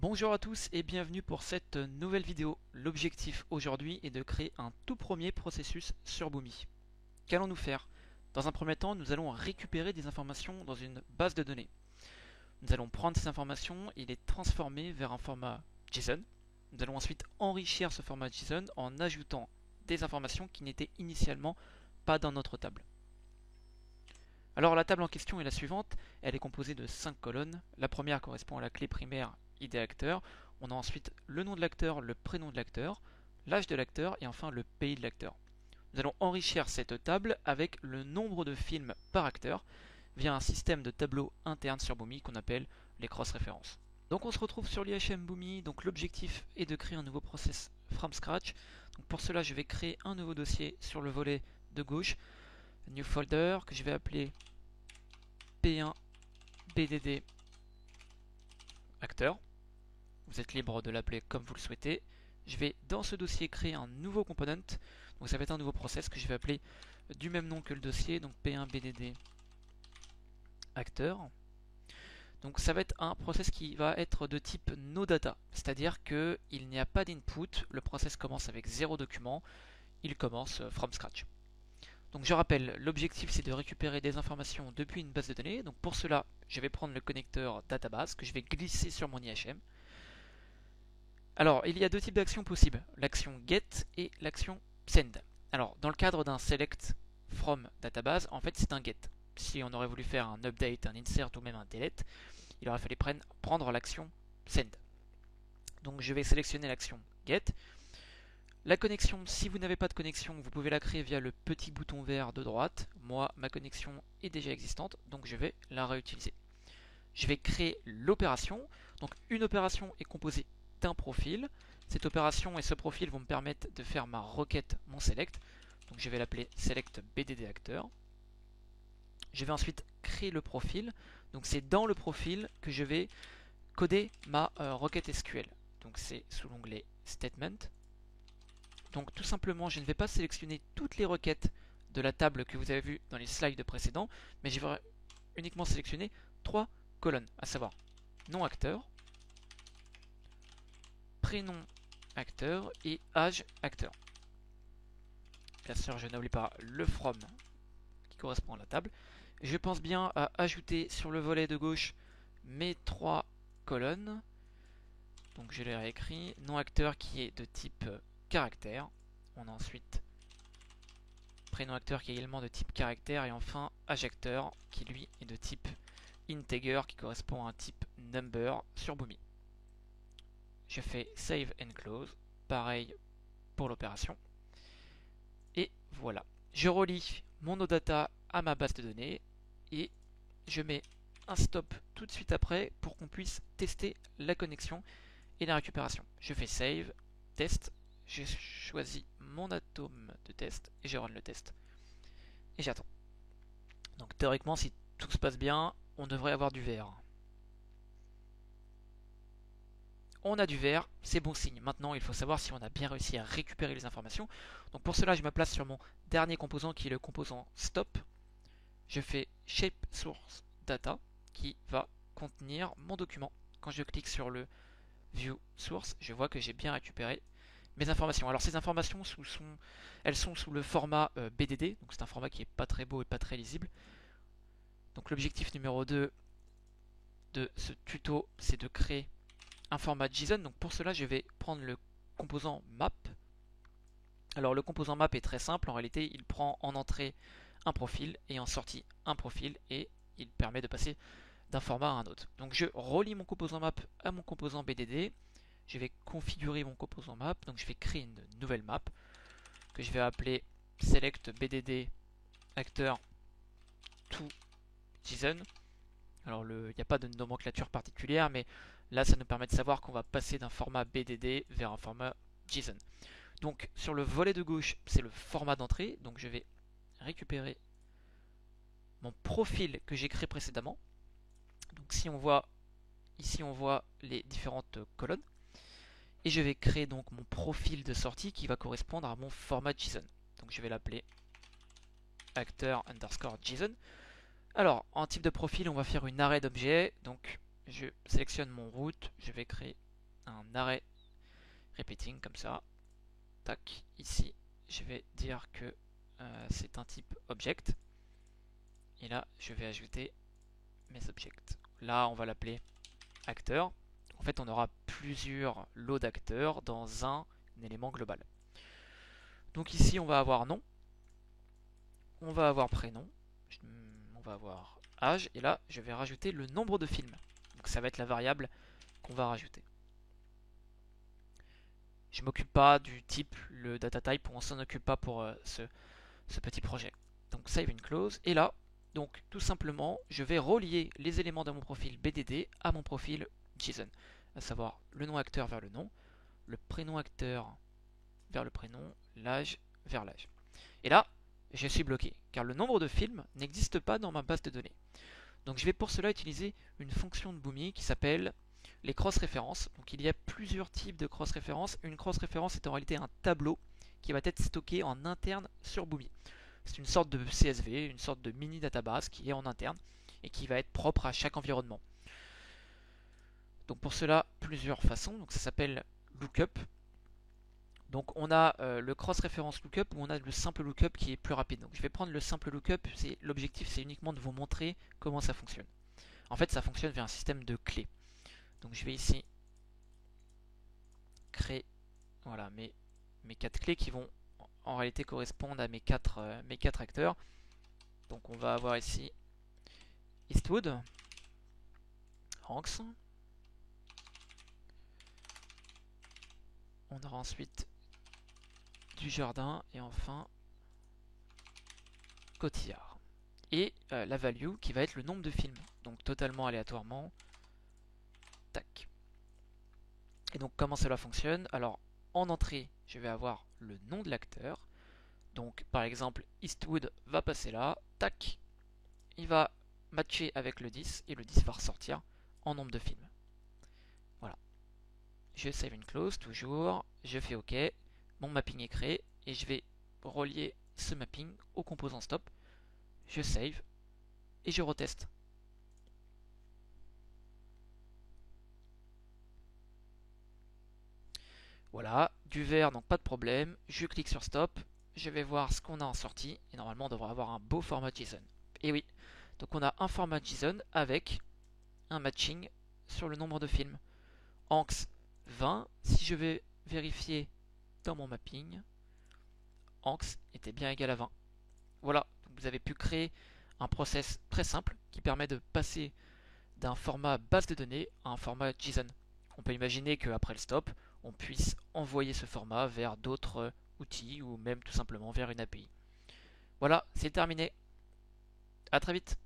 Bonjour à tous et bienvenue pour cette nouvelle vidéo. L'objectif aujourd'hui est de créer un tout premier processus sur Boomi. Qu'allons-nous faire? Dans un premier temps, nous allons récupérer des informations dans une base de données. Nous allons prendre ces informations et les transformer vers un format JSON. Nous allons ensuite enrichir ce format JSON en ajoutant des informations qui n'étaient initialement pas dans notre table. Alors la table en question est la suivante, elle est composée de 5 colonnes. La première correspond à la clé primaire ID acteur. On a ensuite le nom de l'acteur, le prénom de l'acteur, l'âge de l'acteur et enfin le pays de l'acteur. Nous allons enrichir cette table avec le nombre de films par acteur via un système de tableaux interne sur Boomi qu'on appelle les cross-références. Donc on se retrouve sur l'IHM Boomi, donc l'objectif est de créer un nouveau process from scratch. Donc pour cela je vais créer un nouveau dossier sur le volet de gauche, new folder que je vais appeler P1 BDD acteur. Vous êtes libre de l'appeler comme vous le souhaitez. Je vais dans ce dossier créer un nouveau component. Donc ça va être un nouveau process que je vais appeler du même nom que le dossier, donc P1 BDD acteur. Donc ça va être un process qui va être de type no-data, c'est-à-dire qu'il n'y a pas d'input, le process commence avec 0 document, il commence from scratch. Donc je rappelle, l'objectif c'est de récupérer des informations depuis une base de données. Donc pour cela, je vais prendre le connecteur database que je vais glisser sur mon IHM. Alors, il y a deux types d'actions possibles, l'action get et l'action send. Alors, dans le cadre d'un select from database, en fait c'est un get. Si on aurait voulu faire un update, un insert ou même un delete, il aurait fallu prendre l'action send. Donc je vais sélectionner l'action get. La connexion, si vous n'avez pas de connexion, vous pouvez la créer via le petit bouton vert de droite. Moi, ma connexion est déjà existante, donc je vais la réutiliser. Je vais créer l'opération. Donc une opération est composée d'un profil. Cette opération et ce profil vont me permettre de faire ma requête, mon select. Donc je vais l'appeler select BDD acteur. Je vais ensuite créer le profil. Donc c'est dans le profil que je vais coder ma requête SQL. Donc c'est sous l'onglet statement. Donc tout simplement, je ne vais pas sélectionner toutes les requêtes de la table que vous avez vues dans les slides précédents, mais je vais uniquement sélectionner 3 colonnes, à savoir nom acteur, prénom acteur et âge acteur. Bien sûr, je n'oublie pas le from qui correspond à la table. Je pense bien à ajouter sur le volet de gauche mes 3 colonnes. Donc je les réécris. Nom acteur qui est de type caractère. On a ensuite prénom acteur qui est également de type caractère. Et enfin âge acteur qui lui est de type integer qui correspond à un type number sur Boomi. Je fais save and close. Pareil pour l'opération. Et voilà. Je relie mon OData à ma base de données. Et je mets un stop tout de suite après pour qu'on puisse tester la connexion et la récupération. Je fais save, test, je choisis mon atome de test et je run le test. Et j'attends. Donc théoriquement, si tout se passe bien, on devrait avoir du vert. On a du vert, c'est bon signe. Maintenant, il faut savoir si on a bien réussi à récupérer les informations. Donc pour cela, je me place sur mon dernier composant qui est le composant stop. Je fais shape source data qui va contenir mon document. Quand je clique sur le view source, je vois que j'ai bien récupéré mes informations. Alors ces informations elles sont sous le format BDD, donc c'est un format qui est pas très beau et pas très lisible. Donc l'objectif numéro 2 de ce tuto, c'est de créer un format JSON. Donc pour cela, je vais prendre le composant map. Alors le composant map est très simple, en réalité, il prend en entrée un profil et en sortie un profil et il permet de passer d'un format à un autre. Donc je relie mon composant map à mon composant BDD. Je vais configurer mon composant map. Donc je vais créer une nouvelle map que je vais appeler select BDD acteur to JSON. Alors il n'y a pas de nomenclature particulière, mais là ça nous permet de savoir qu'on va passer d'un format BDD vers un format JSON. Donc sur le volet de gauche, c'est le format d'entrée. Donc je vais récupérer mon profil que j'ai créé précédemment. Donc si on voit ici, on voit les différentes colonnes. Et je vais créer donc mon profil de sortie qui va correspondre à mon format JSON. Donc je vais l'appeler acteur underscore JSON. Alors en type de profil, on va faire une array d'objets. Donc je sélectionne mon route, je vais créer un arrêt repeating comme ça. Tac, ici, je vais dire que c'est un type object. Et là, je vais ajouter mes objects. Là, on va l'appeler acteur. En fait, on aura plusieurs lots d'acteurs dans un élément global. Donc ici, on va avoir nom, on va avoir prénom, on va avoir âge, et là, je vais rajouter le nombre de films. Donc ça va être la variable qu'on va rajouter. Je ne m'occupe pas du type, le data type, on s'en occupe pas pour ce petit projet. Donc save une clause, et là, donc tout simplement, je vais relier les éléments de mon profil BDD à mon profil JSON, à savoir le nom acteur vers le nom, le prénom acteur vers le prénom, l'âge vers l'âge. Et là, je suis bloqué, car le nombre de films n'existe pas dans ma base de données. Donc je vais pour cela utiliser une fonction de Boomi qui s'appelle les cross-références. Donc il y a plusieurs types de cross-références. Une cross-référence est en réalité un tableau qui va être stocké en interne sur Boomi. C'est une sorte de CSV, une sorte de mini database qui est en interne et qui va être propre à chaque environnement. Donc pour cela, plusieurs façons. Donc ça s'appelle lookup. Donc on a le cross-reference lookup ou on a le simple lookup qui est plus rapide. Donc je vais prendre le simple lookup, l'objectif c'est uniquement de vous montrer comment ça fonctionne. En fait ça fonctionne via un système de clés. Donc je vais ici créer voilà, mes 4 clés qui vont en réalité correspondre à mes 4 acteurs. Donc on va avoir ici Eastwood, Hanks. On aura ensuite Dujardin et enfin Cotillard. Et la value qui va être le nombre de films. Donc totalement aléatoirement. Tac. Et donc comment cela fonctionne? Alors en entrée, je vais avoir le nom de l'acteur. Donc par exemple, Eastwood va passer là. Tac. Il va matcher avec le 10 et le 10 va ressortir en nombre de films. Voilà. Je save une clause toujours. Je fais OK. Mon mapping est créé et je vais relier ce mapping au composant stop. Je save et je reteste. Voilà, du vert, donc pas de problème. Je clique sur stop, je vais voir ce qu'on a en sortie et normalement on devrait avoir un beau format JSON. Et oui, donc on a un format JSON avec un matching sur le nombre de films. Hanks 20, si je vais vérifier dans mon mapping, Hanks était bien égal à 20. Voilà, donc vous avez pu créer un process très simple qui permet de passer d'un format base de données à un format JSON. On peut imaginer qu'après le stop, on puisse envoyer ce format vers d'autres outils ou même tout simplement vers une API. Voilà, c'est terminé. À très vite.